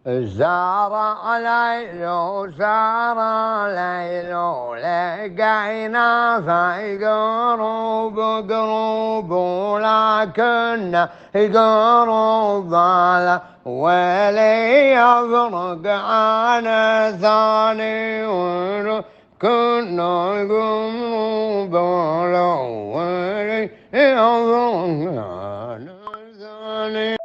سار ليل سار ليل لقينا في قروب قروب ولكن قروب ولي يفرق عن ثاني كنا قروب ولي يفرق عن ثاني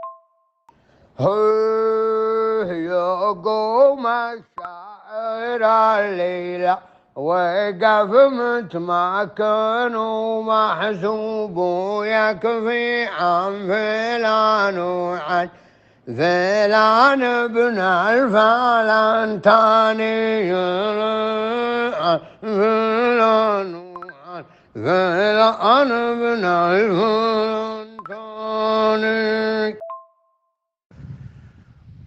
يقوم الشاعر الليلة وقف متمكن ومحسوب يكفي عن فلان وعن فلان ابن الفلنتاني عن فلان وعن فلان ابن الفلنتاني.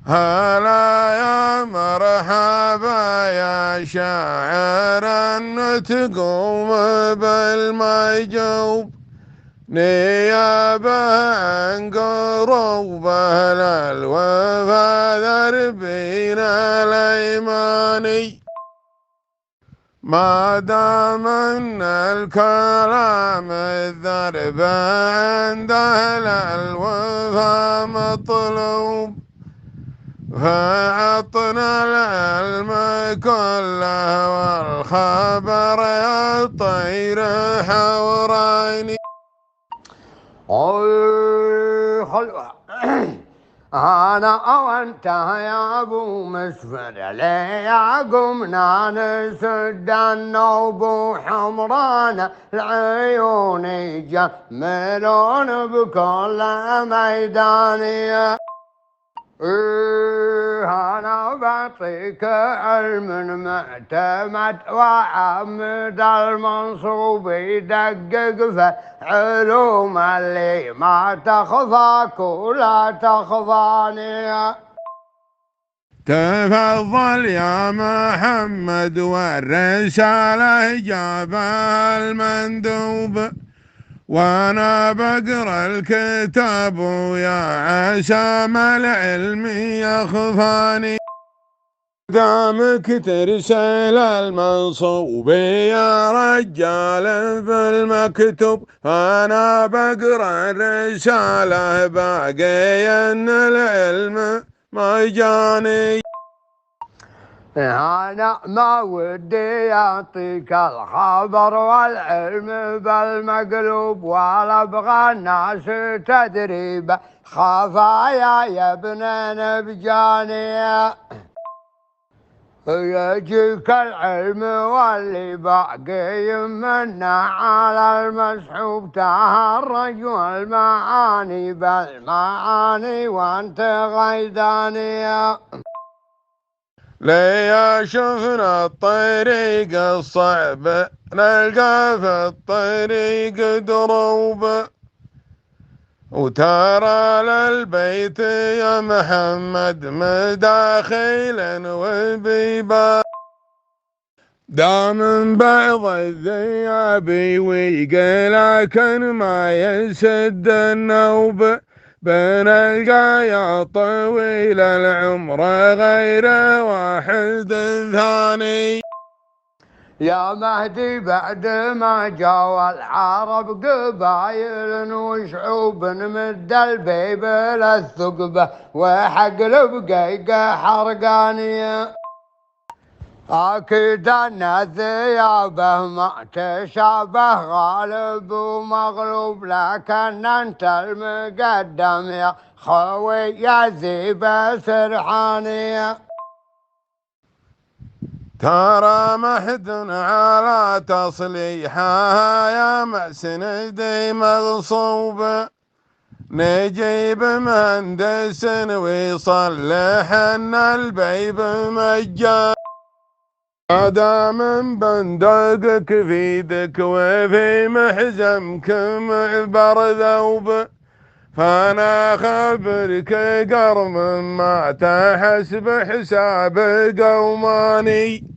هلا يا مرحبا يا شاعر تقوم بالمجوب نيابة عن قروب أهل الوفا ذربين الأيماني ما دام ان الكلام الذرب عند أهل الوفا مطلوب فعطنا العلم كله والخبر يا طير حوراني. أنا وأنت يا أبو مسفر ليه قمنا نسد النوب حمران العيون يجملون بكل ميدانية. أنا بعطيك علم معتمد وعمد المنصوب يدقق في علوم اللي ما تخفاك ولا تخفاني. تفضل يا محمد والرسالة جابها المندوب وانا بقرا الكتاب ويا عسام العلم يخفاني دامك ترسل المنصوب يا رجال في المكتوب انا بقرا الرسالة باقي ان العلم ما جاني. أنا ما ودي أعطيك الخبر والعلم بالمقلوب ولا أبغى الناس تدري بخفايا يا ابن نبجاني. يجيك العلم واللي باقي منا على المسحوب تهرج والمعاني بالمعاني وانت غيداني. ليا شفنا الطريق الصعب نلقى في الطريق دروب وترى للبيت يا محمد مداخل وبيبان دام بعض الذياب لكن ما يسد النوب بنلقى يا طويل العمر غير واحد ثاني. يا مهدي بعد ما جاوا العرب قبايل وشعوب مد البيب للثقبة وحقل بقيقة حرقانية. أكيد أن ثيابه ما تشابه غالب ومغلوب لكن أنت المقدم يا خوي يا ذيب سرحانية. ترى محد على تصليحها يا مسندي مغصوب نجيب مهندس ويصلح ان البيب مجان هذا من بندقك في يدك وفي محزمك معبر ذوب فانا خبرك قرم ما تحسب حساب قوماني.